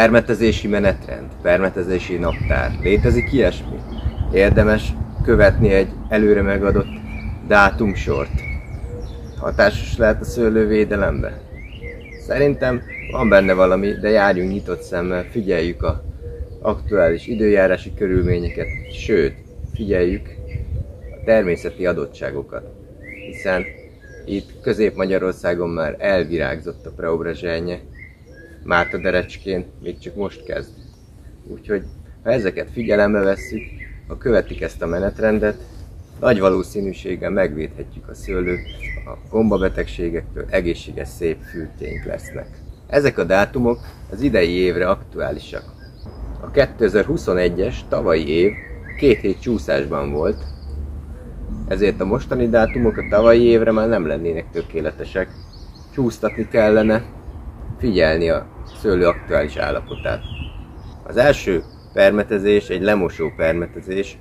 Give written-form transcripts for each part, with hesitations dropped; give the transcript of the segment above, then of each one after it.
Permetezési menetrend, permetezési naptár. Létezik ilyesmi? Érdemes követni egy előre megadott dátumsort. Hatásos lehet a szőlővédelembe? Szerintem van benne valami, de járjunk nyitott szemmel, figyeljük az aktuális időjárási körülményeket, sőt, figyeljük a természeti adottságokat, hiszen itt Közép-Magyarországon már elvirágzott a preobrezsénye, Márta-derecskén még csak most kezd. Úgyhogy ha ezeket figyelembe vesszük, ha követik ezt a menetrendet, nagy valószínűséggel megvédhetjük a szőlőt a gombabetegségektől, egészséges szép fülkéink lesznek. Ezek a dátumok az idei évre aktuálisak. A 2021-es tavalyi év 2 hét csúszásban volt, ezért a mostani dátumok a tavalyi évre már nem lennének tökéletesek. Csúsztatni kellene, figyelni a szőlő aktuális állapotát. Az első permetezés egy lemosó permetezés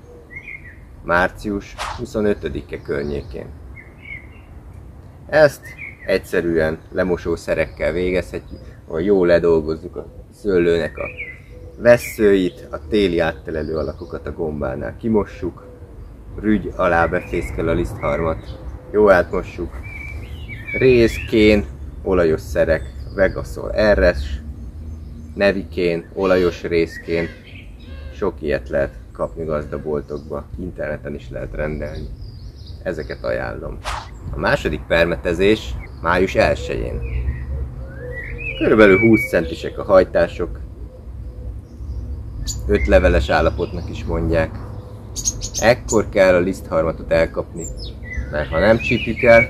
március 25-e környékén. Ezt egyszerűen lemosószerekkel végezhetjük, hogy jól ledolgozzuk a szőlőnek a vesszőit, a téli áttelelő alakokat a gombánál kimossuk, rügy alá befészkel a lisztharmat, jó átmossuk, réz, kén, olajos szerek, Vegasol RS, Nevikén, olajos rézkén, sok ilyet lehet kapni gazdaboltokba, interneten is lehet rendelni. Ezeket ajánlom. A második permetezés május 1-én. Körülbelül 20 centisek a hajtások, 5 leveles állapotnak is mondják. Ekkor kell a lisztharmatot elkapni, mert ha nem csípjük el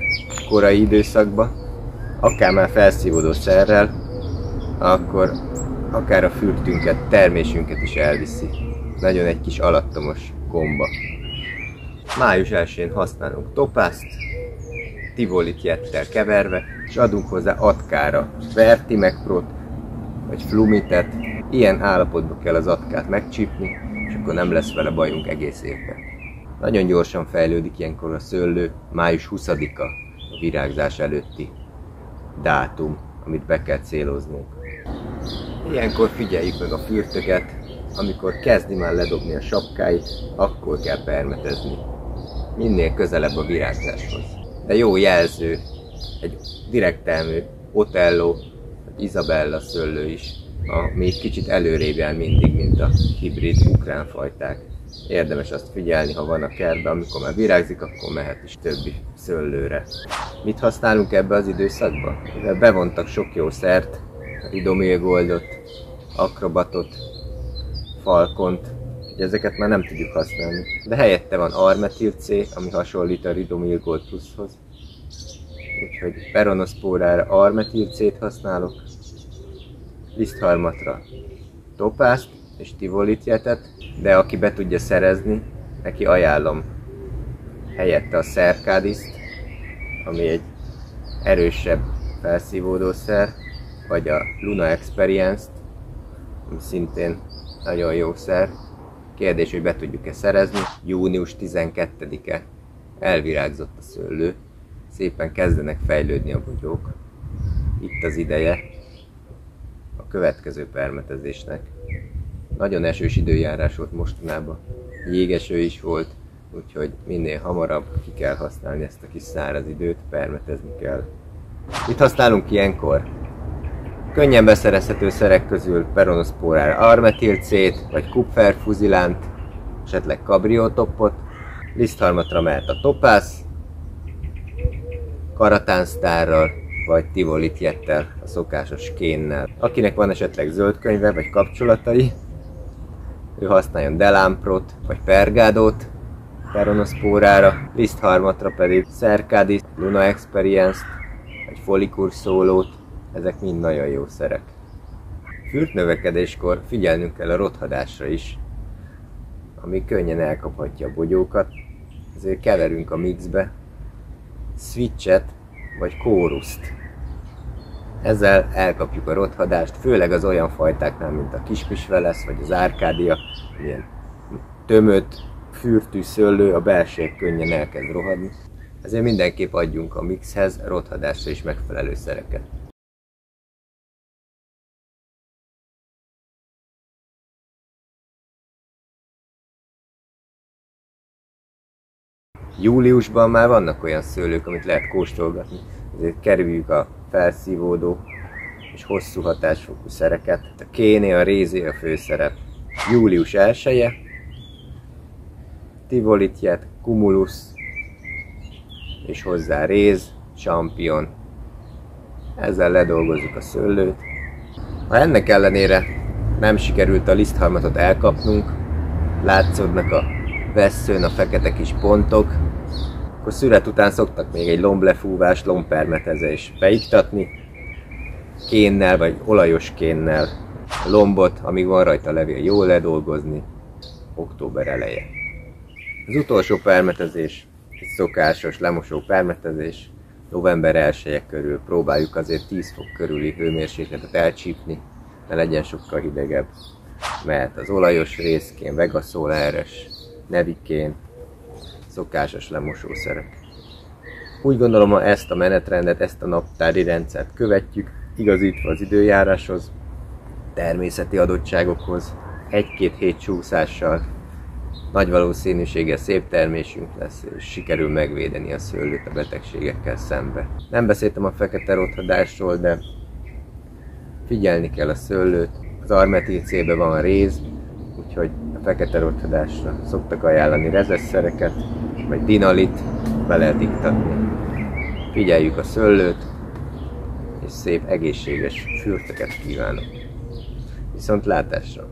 korai időszakba, akár már felszívódó szerrel, akkor akár a fürtünket, termésünket is elviszi. Nagyon egy kis alattomos gomba. Május 1-én használunk topászt, tivolit jettel keverve, és adunk hozzá atkára Vertimecprot, vagy Flumitet. Ilyen állapotban kell az atkát megcsípni, és akkor nem lesz vele bajunk egész évben. Nagyon gyorsan fejlődik ilyenkor a szőlő, május 20-a a virágzás előtti dátum, amit be kell céloznunk. Ilyenkor figyeljük meg a fürtöket, amikor kezdi már ledobni a sapkáit, akkor kell permetezni. Minél közelebb a virágzáshoz. De jó jelző, egy direktelmű Otello, Isabella szőlő is, még kicsit előrébb jár mindig, mint a hibrid ukrán fajták. Érdemes azt figyelni, ha van a kertben, amikor már virágzik, akkor mehet is többi szőlőre. Mit használunk ebbe az időszakban? Mivel bevontak sok jó szert, Ridomil Goldot, Acrobatot, Falcont, ezeket már nem tudjuk használni. De helyette van Armetil C, ami hasonlít a Ridomil Gold Plushoz. Úgyhogy peronoszpórára Armetil C-t használok, lisztharmatra topászt és tivolitjetet, de aki be tudja szerezni, neki ajánlom helyette a Cercadist, ami egy erősebb felszívódószer, vagy a Luna Experience-t, ami szintén nagyon jó szer. Kérdés, hogy be tudjuk-e szerezni. Június 12-e elvirágzott a szőlő, szépen kezdenek fejlődni a bogyók. Itt az ideje a következő permetezésnek. Nagyon esős időjárás volt mostanában, jégeső is volt, úgyhogy minél hamarabb ki kell használni ezt a kis száraz időt, permetezni kell. Mit használunk ilyenkor? Könnyen beszerezhető szerek közül peronoszpórára Armetil C-t, vagy Kupfer Fuzilánt, esetleg Cabriotopot, lisztharmatra mehet a topász, karatánsztárral, vagy tivolitjettel, a szokásos kénnel. Akinek van esetleg zöld könyve, vagy kapcsolatai, ő használjon Delamprot, vagy Pergádót peronoszpórára, lisztharmatra pedig Cercadist, Luna Experience-t, vagy Folicur szólót, ezek mind nagyon jó szerek. Fürtnövekedéskor figyelnünk kell a rothadásra is, ami könnyen elkaphatja a bogyókat, ezért keverünk a mixbe switchet vagy choruszt. Ezzel elkapjuk a rothadást, főleg az olyan fajtáknál, mint a kispisvelesz vagy az Arcadia, ilyen tömött, fürtű szőlő, a belső könnyen elkezd rohadni. Ezért mindenképp adjunk a mixhez rothadásra is megfelelő szereket. Júliusban már vannak olyan szőlők, amit lehet kóstolgatni, ezért kerüljük a felszívódó és hosszú hatásfokú szereket. A kéné, a rézé a főszerep. Július 1-e, Tivolitjet, Cumulus, és hozzá réz, champignon. Ezzel ledolgozzuk a szőlőt. Ha ennek ellenére nem sikerült a lisztharmatot elkapnunk, látszódnak a vesszőn a fekete kis pontok, akkor szület után szoktak még egy lomblefúvás, lombpermetezés beiktatni, kénnel vagy olajos kénnel a lombot, amíg van rajta levél, jól ledolgozni, október eleje. Az utolsó permetezés, egy szokásos lemosó permetezés, november 1-e körül próbáljuk azért 10 fok körüli hőmérsékletet elcsípni, ne legyen sokkal hidegebb, mert az olajos rézkén, Vegasol RS, nevikén, szokásos lemosószerek. Úgy gondolom, ha ezt a menetrendet, ezt a naptári rendszert követjük, igazítva az időjáráshoz, természeti adottságokhoz, 1-2 hét csúszással, nagy valószínűséggel szép termésünk lesz, és sikerül megvédeni a szőlőt a betegségekkel szembe. Nem beszéltem a fekete rothadásról, de figyelni kell a szőlőt. Az armetilcében van réz, úgyhogy a fekete rothadásra szoktak ajánlani rezesszereket, vagy dinalit be lehet iktatni. Figyeljük a szőlőt, és szép egészséges fürtöket kívánok. Viszontlátásra!